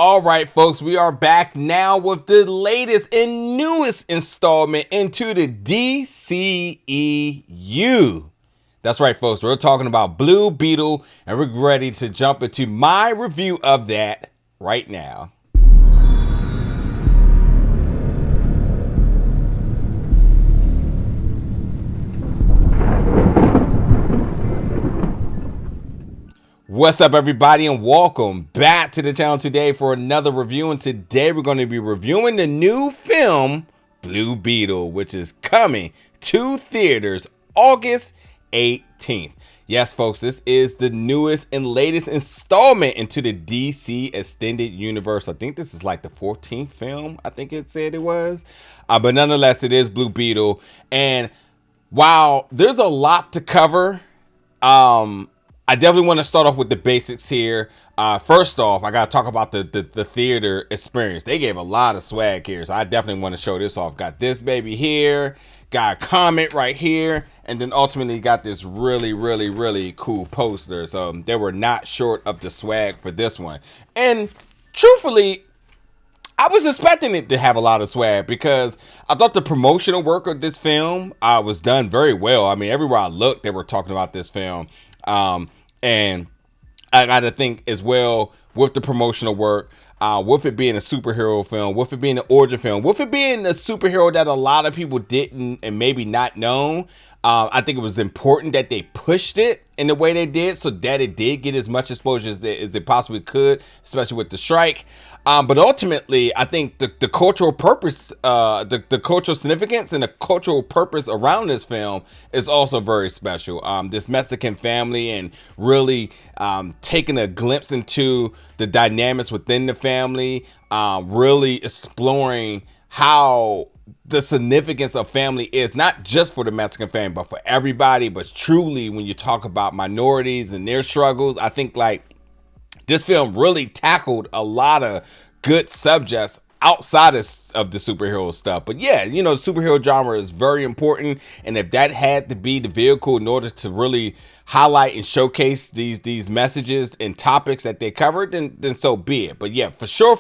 All right, folks, we are back now with the latest and newest installment into the DCEU. That's right, folks. We're talking about Blue Beetle, and we're ready to jump into my review of that right now. What's up, everybody, and welcome back to the channel today for another review. And today we're going to be reviewing the new film Blue Beetle, which is coming to theaters August 18th. Yes, folks, this is the newest and latest installment into the DC Extended Universe. I think this is like the 14th film, I think it said it was. But nonetheless, it is Blue Beetle. And while there's a lot to cover, I definitely want to start off with the basics here. First off, I got to talk about the theater experience. They gave a lot of swag here, so I definitely want to show this off. Got this baby here, got a comment right here, and then ultimately got this really cool poster. So they were not short of the swag for this one. And truthfully, I was expecting it to have a lot of swag because I thought the promotional work of this film was done very well. I mean, everywhere I looked, they were talking about this film. And I got to think as well with the promotional work, with it being a superhero film, with it being an origin film, with it being a superhero that a lot of people didn't and maybe not know. I think it was important that they pushed it in the way they did so that it did get as much exposure as it possibly could, especially with the strike. But ultimately, I think the cultural purpose, the cultural significance and the cultural purpose around this film is also very special. This Mexican family and really taking a glimpse into the dynamics within the family, really exploring how the significance of family is not just for the Mexican family, but for everybody. But truly, when you talk about minorities and their struggles, I think like this film really tackled a lot of good subjects outside of the superhero stuff. But yeah, you know, superhero genre is very important, and if that had to be the vehicle in order to really highlight and showcase these messages and topics that they covered, then so be it. But yeah, for sure,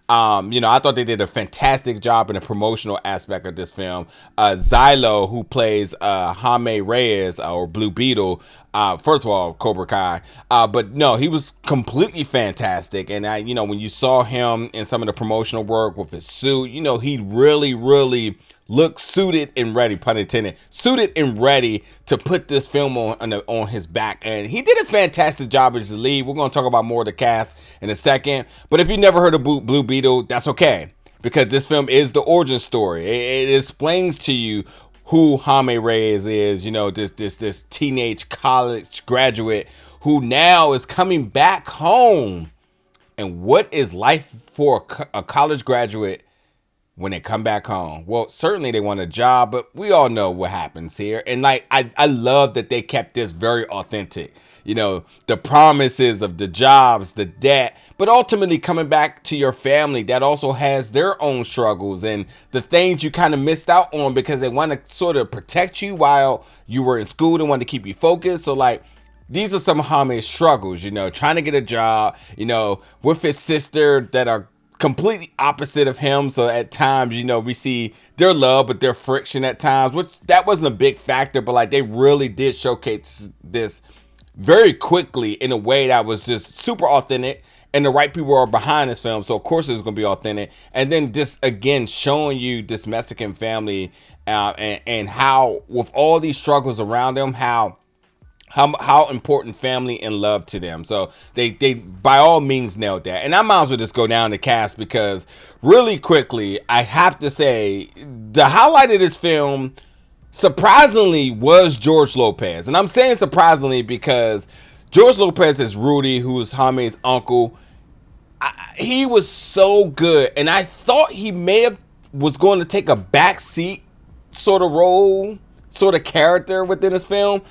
you know, I thought they did a fantastic job in the promotional aspect of this film. Xolo, who plays Jaime Reyes or Blue Beetle, first of all, Cobra Kai, but no, he was completely fantastic. And you know, when you saw him in some of the promotional work with his suit, you know, he really looked suited and ready, pun intended, suited and ready to put this film on his back. And he did a fantastic job as the lead. We're going to talk about more of the cast in a second. But if you never heard of Blue Beetle, that's okay, because this film is the origin story. It explains to you who Jaime Reyes is, you know, this teenage college graduate who now is coming back home. And what is life for a college graduate when they come back home? Well, certainly they want a job, but we all know what happens here. And like, I love that they kept this very authentic. You know, the promises of the jobs, the debt, but ultimately coming back to your family that also has their own struggles and the things you kind of missed out on because they want to sort of protect you while you were in school. They want to keep you focused. So like, these are some of Jaime's struggles, you know, trying to get a job, you know, with his sister that are completely opposite of him. So at times, you know, we see their love, but their friction at times, which that wasn't a big factor, but like they really did showcase this very quickly in a way that was just super authentic, and the right people are behind this film. So of course it's going to be authentic. And then just again, showing you this Mexican family and how with all these struggles around them, how important family and love to them. So they by all means nailed that. And I might as well just go down the cast because really quickly, I have to say the highlight of this film surprisingly was George Lopez. And I'm saying surprisingly because George Lopez is Rudy, who is Jaime's uncle. He was so good. And I thought he was going to take a backseat sort of role, sort of character within this film.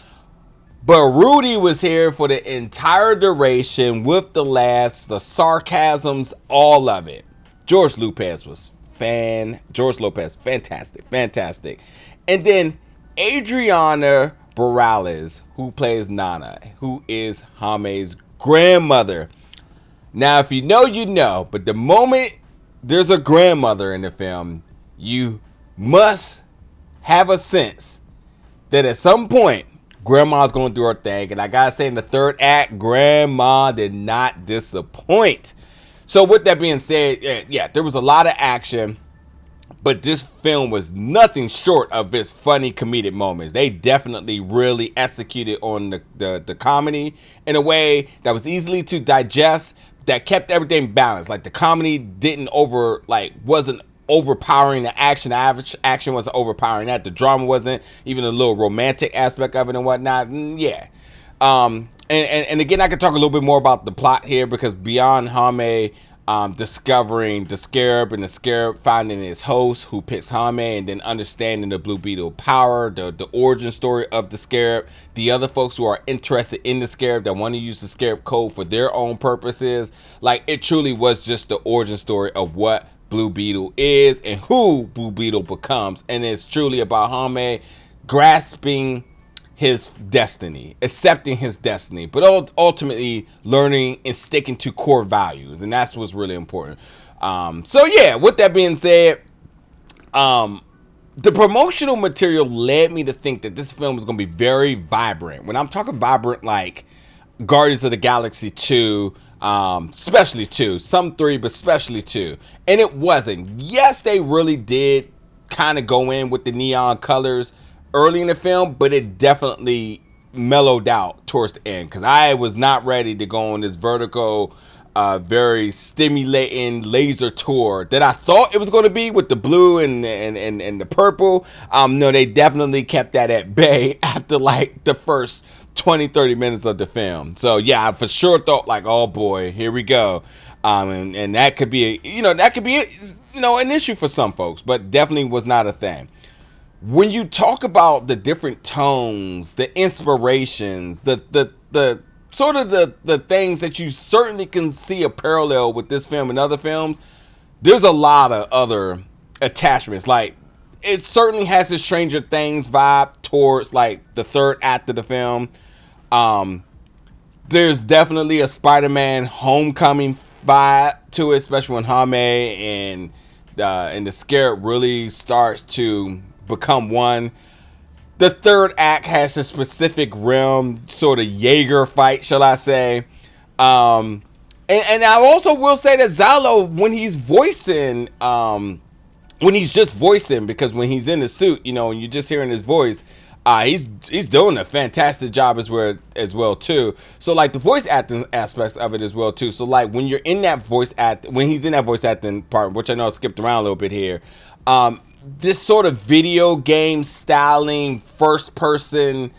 But Rudy was here for the entire duration with the laughs, the sarcasms, all of it. George Lopez, fantastic. And then Adriana Morales, who plays Nana, who is Jaime's grandmother. Now, if you know, you know, but the moment there's a grandmother in the film, you must have a sense that at some point, grandma's going through her thing. And I gotta say, in the third act, grandma did not disappoint. So with that being said, yeah, there was a lot of action, but this film was nothing short of its funny comedic moments. They definitely really executed on the comedy in a way that was easily to digest, that kept everything balanced. Like the comedy wasn't overpowering the action. The action wasn't overpowering that. The drama wasn't. Even a little romantic aspect of it and whatnot. Yeah. And again, I could talk a little bit more about the plot here, because beyond Jaime discovering the Scarab and the Scarab finding his host who picks Jaime, and then understanding the Blue Beetle power, the origin story of the Scarab, the other folks who are interested in the Scarab that want to use the Scarab code for their own purposes. Like, it truly was just the origin story of what Blue Beetle is and who Blue Beetle becomes. And it's truly about Jaime grasping his destiny, accepting his destiny, but ultimately learning and sticking to core values. And that's what's really important. So yeah, with that being said, the promotional material led me to think that this film was going to be very vibrant. When I'm talking vibrant, like Guardians of the Galaxy 2, especially 2, some 3, but especially 2. And it wasn't. Yes, they really did kind of go in with the neon colors early in the film, but it definitely mellowed out towards the end, because I was not ready to go on this vertical, very stimulating laser tour that I thought it was going to be with the blue and the purple. No, they definitely kept that at bay after like the first 20-30 minutes of the film. So yeah, I for sure thought like, oh boy, here we go. And that could be an issue for some folks, but definitely was not a thing. When you talk about the different tones, the inspirations, the sort of the things that you certainly can see a parallel with this film and other films, there's a lot of other attachments. Like, it certainly has a Stranger Things vibe towards like the third act of the film. There's definitely a Spider-Man Homecoming vibe to it, especially when Jaime and the Scarab really starts to become one. The third act has a specific realm, sort of Jaeger fight, shall I say. And I also will say that Xolo, when he's voicing, when he's just voicing, because when he's in the suit, and you're just hearing his voice, he's doing a fantastic job as well too. So like the voice acting aspects of it as well too. So like when you're in that when he's in that voice acting part, which I know I skipped around a little bit here, this sort of video game styling, first person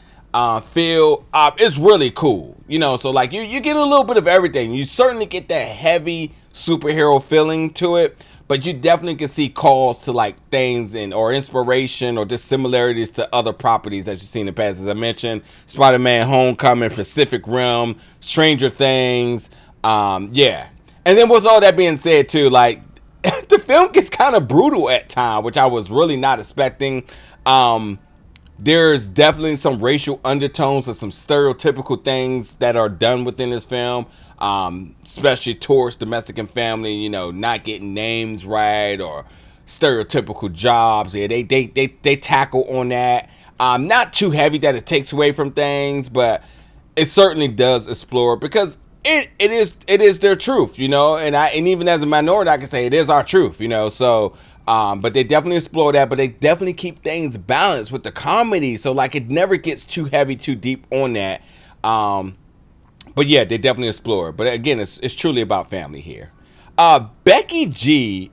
feel is really cool. So like you get a little bit of everything. You certainly get that heavy superhero feeling to it, but you definitely can see calls to like things or inspiration or just similarities to other properties that you've seen in the past. As I mentioned, Spider-Man Homecoming, Pacific Rim, Stranger Things. Yeah. And then with all that being said too, like the film gets kind of brutal at times, which I was really not expecting. There's definitely some racial undertones or some stereotypical things that are done within this film, especially towards the Mexican family, not getting names right or stereotypical jobs. Yeah, they tackle on that. Not too heavy that it takes away from things, but it certainly does explore, because it is their truth, and even as a minority, I can say it is our truth, so but they definitely explore that, but they definitely keep things balanced with the comedy, so like it never gets too heavy, too deep on that. But yeah, they definitely explore it. But again, it's truly about family here. Becky G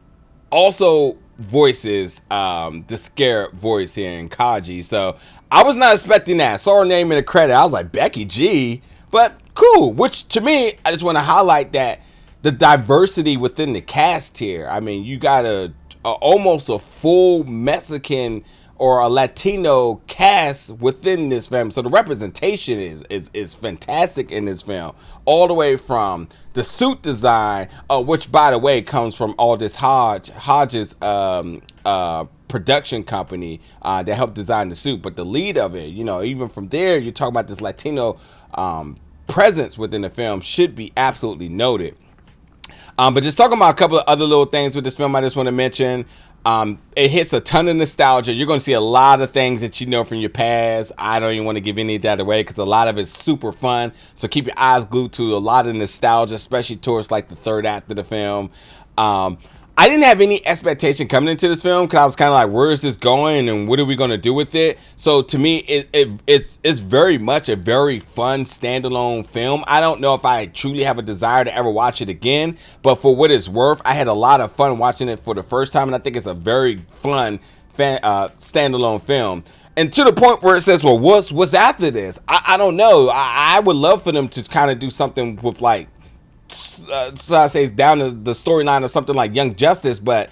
also voices the Scarab voice here in Kaji, so I was not expecting that. I saw her name in the credit, I was like, Becky G, but cool. Which to me, I just want to highlight that the diversity within the cast here. I mean, you got almost a full Mexican or a Latino cast within this film, so the representation is fantastic in this film, all the way from the suit design, which by the way comes from Aldous Hodge's production company that helped design the suit. But the lead of it, even from there, you're talking about this Latino presence within the film should be absolutely noted. But just talking about a couple of other little things with this film, I just want to mention. It hits a ton of nostalgia. You're going to see a lot of things that you know from your past. I don't even want to give any of that away because a lot of it's super fun. So keep your eyes glued to a lot of nostalgia, especially towards like the third act of the film. I didn't have any expectation coming into this film because I was kind of like, where is this going and what are we going to do with it? So to me, it's very much a very fun standalone film. I don't know if I truly have a desire to ever watch it again, but for what it's worth, I had a lot of fun watching it for the first time, and I think it's a very fun standalone film. And to the point where it says, well, what's after this? I don't know. I would love for them to kind of do something with like, so I say down the storyline of something like Young Justice, but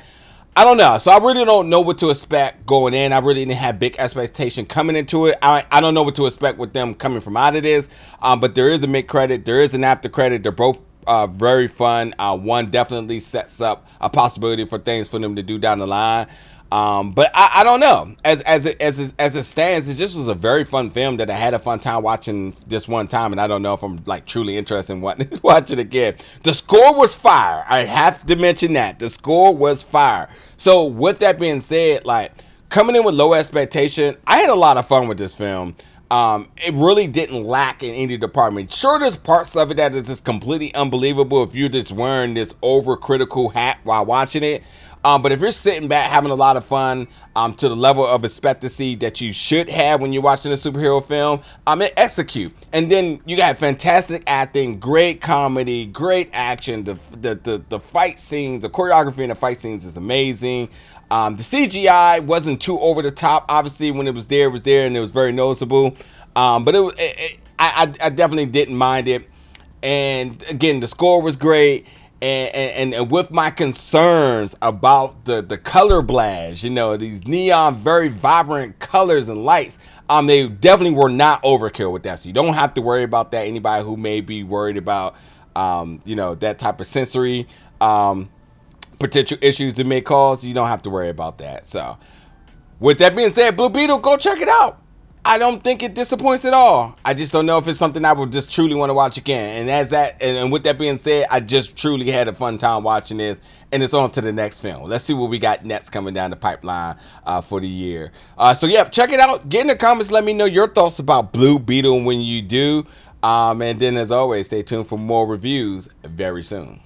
I don't know. So I really don't know what to expect going in. I really didn't have big expectation coming into it. I don't know what to expect with them coming from out of this. But there is a mid credit, there is an after credit. They're both very fun. One definitely sets up a possibility for things for them to do down the line. But I don't know. As it stands, it just was a very fun film that I had a fun time watching this one time, and I don't know if I'm like truly interested in wanting to watch it again. The score was fire. I have to mention that the score was fire. So with that being said, like coming in with low expectation, I had a lot of fun with this film. It really didn't lack in any department. Sure, there's parts of it that is just completely unbelievable if you're just wearing this overcritical hat while watching it. But if you're sitting back having a lot of fun to the level of expectancy that you should have when you're watching a superhero film, it execute. And then you got fantastic acting, great comedy, great action. The fight scenes, the choreography in the fight scenes is amazing. The CGI wasn't too over the top. Obviously, when it was there, and it was very noticeable. But I definitely didn't mind it. And again, the score was great. And with my concerns about the color blast, you know, these neon, very vibrant colors and lights, they definitely were not overkill with that. So you don't have to worry about that. Anybody who may be worried about, you know, that type of sensory potential issues it may cause, you don't have to worry about that. So with that being said, Blue Beetle, go check it out. I don't think it disappoints at all. I just don't know if it's something I would just truly want to watch again. And with that being said, I just truly had a fun time watching this, and it's on to the next film. Let's see what we got next coming down the pipeline for the year. So yeah, check it out. Get in the comments. Let me know your thoughts about Blue Beetle when you do. And then as always, stay tuned for more reviews very soon.